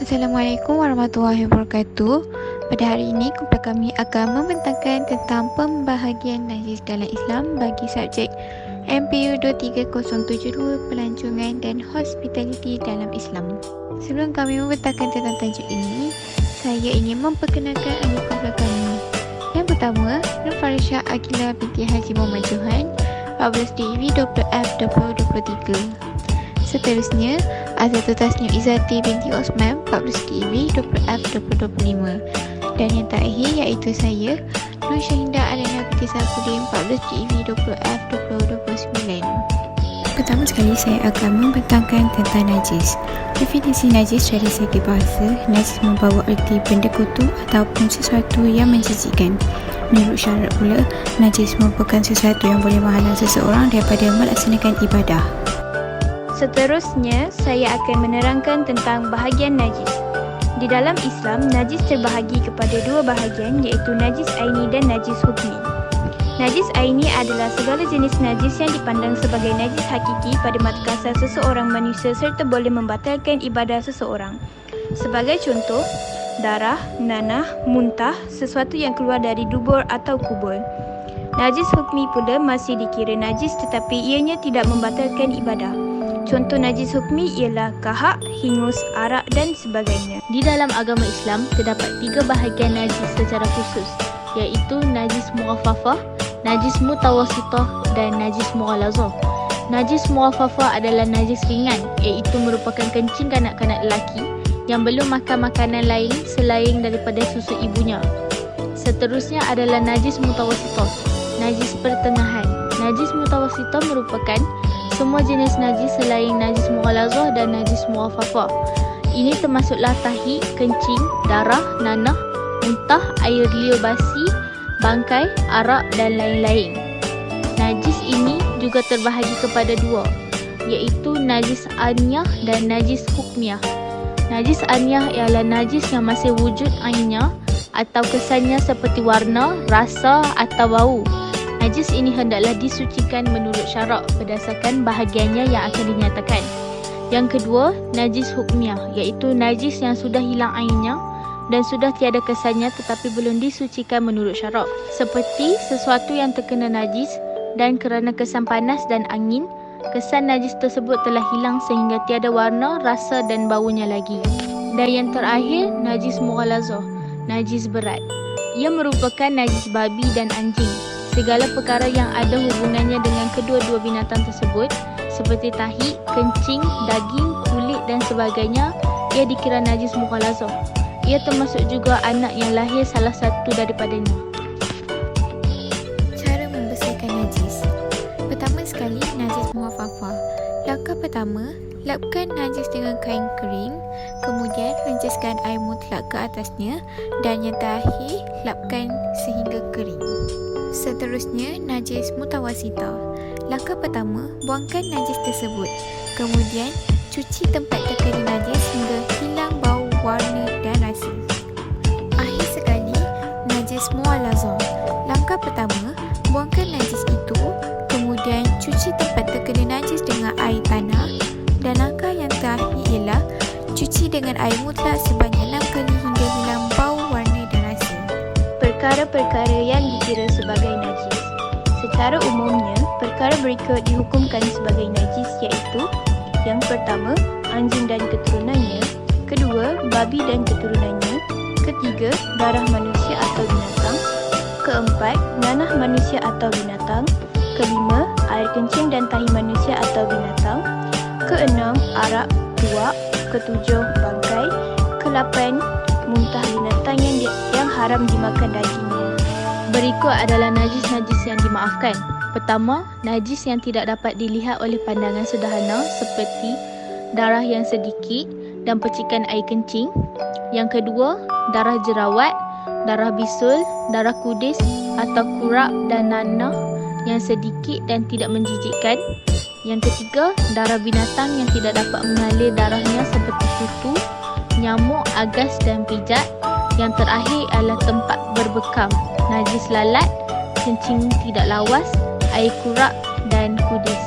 Assalamualaikum warahmatullahi wabarakatuh. Pada hari ini, kumpulan kami akan membentangkan tentang pembahagian najis dalam Islam bagi subjek MPU 23072 Pelancongan dan Hospitality dalam Islam. Sebelum kami membentangkan tentang tajuk ini, saya ingin memperkenalkan ahli kumpulan kami. Yang pertama, Nur Farisha Akila binti Haji Muhammad Johan, 14 DV 20F 2023. Seterusnya, Azatul Tasnim Izzati binti Osman, 14 DV 20F 2025. Dan yang terakhir iaitu saya, Nur Syahinda Alena binti Safudin, 14 DV 20F 2029. Pertama sekali saya akan membentangkan tentang najis. Definisi najis dari segi bahasa, najis membawa erti benda kotor ataupun sesuatu yang menjijikkan. Menurut syarat pula, najis merupakan sesuatu yang boleh menghalang seseorang daripada melaksanakan ibadah. Seterusnya, saya akan menerangkan tentang bahagian najis. Di dalam Islam, najis terbahagi kepada dua bahagian iaitu najis aini dan najis hukmi. Najis aini adalah segala jenis najis yang dipandang sebagai najis hakiki pada mata kasar seseorang manusia serta boleh membatalkan ibadah seseorang. Sebagai contoh, darah, nanah, muntah, sesuatu yang keluar dari dubur atau kubur. Najis hukmi pula masih dikira najis tetapi ianya tidak membatalkan ibadah. Contoh najis hukmi ialah kahak, hingus, arak dan sebagainya. Di dalam agama Islam, terdapat 3 bahagian najis secara khusus, iaitu najis mughafafah, najis mutawasitah dan najis mughalazah. Najis mughafafah adalah najis ringan, iaitu merupakan kencing kanak-kanak lelaki yang belum makan makanan lain selain daripada susu ibunya. Seterusnya adalah najis mutawasitah, najis pertengahan. Najis mutawasitah merupakan semua jenis najis selain najis mughalazah dan najis mughafafah. Ini termasuklah tahi, kencing, darah, nanah, muntah, air liur basi, bangkai, arak dan lain-lain. Najis ini juga terbahagi kepada dua, iaitu najis aniyah dan najis hukmiyah. Najis aniyah ialah najis yang masih wujud ainnya atau kesannya seperti warna, rasa atau bau. Najis ini hendaklah disucikan menurut syarak berdasarkan bahagiannya yang akan dinyatakan. Yang kedua, najis hukmiyah, iaitu najis yang sudah hilang ainnya dan sudah tiada kesannya tetapi belum disucikan menurut syarak. Seperti sesuatu yang terkena najis dan kerana kesan panas dan angin, kesan najis tersebut telah hilang sehingga tiada warna, rasa dan baunya lagi. Dan yang terakhir, najis mughalazah, najis berat. Ia merupakan najis babi dan anjing. Segala perkara yang ada hubungannya dengan kedua-dua binatang tersebut seperti tahi, kencing, daging, kulit dan sebagainya, ia dikira najis mughalazah. Ia termasuk juga anak yang lahir salah satu daripadanya. Cara membersihkan najis. Pertama sekali, najis mughafafah. Langkah pertama, lapkan najis dengan kain kering, kemudian hembuskan air mutlak ke atasnya dan yang terakhir, lapkan sehingga kering. Seterusnya, najis mutawasitah. Langkah pertama, buangkan najis tersebut. Kemudian, cuci tempat terkena najis hingga hilang bau, warna dan rasa. Akhir sekali, najis mughalazah. Langkah pertama, buangkan najis itu. Kemudian, cuci tempat terkena najis dengan air tanah. Dan langkah yang terakhir ialah cuci dengan air mutlak sebanyak 6 kali hingga hilang bau, warna dan rasa. Perkara-perkara yang dikira sebagai najis. Secara umumnya, perkara berikut dihukumkan sebagai najis iaitu: yang pertama, anjing dan keturunannya; kedua, babi dan keturunannya; ketiga, darah manusia atau binatang; keempat, nanah manusia atau binatang; kelima, air kencing dan tahi manusia atau binatang; keenam, arak, tuak; ketujuh, bangkai; kelapan, muntah binatang yang haram dimakan dagingnya. Berikut adalah najis-najis yang dimaafkan. Pertama, najis yang tidak dapat dilihat oleh pandangan sederhana seperti darah yang sedikit dan percikan air kencing. Yang kedua, darah jerawat, darah bisul, darah kudis atau kurap dan nanah yang sedikit dan tidak menjijikkan. Yang ketiga, darah binatang yang tidak dapat mengalir darahnya seperti kutu, nyamuk, agas dan pijat. Yang terakhir adalah tempat berbekam, najis lalat, kencing tidak lawas, air kurap dan kudis.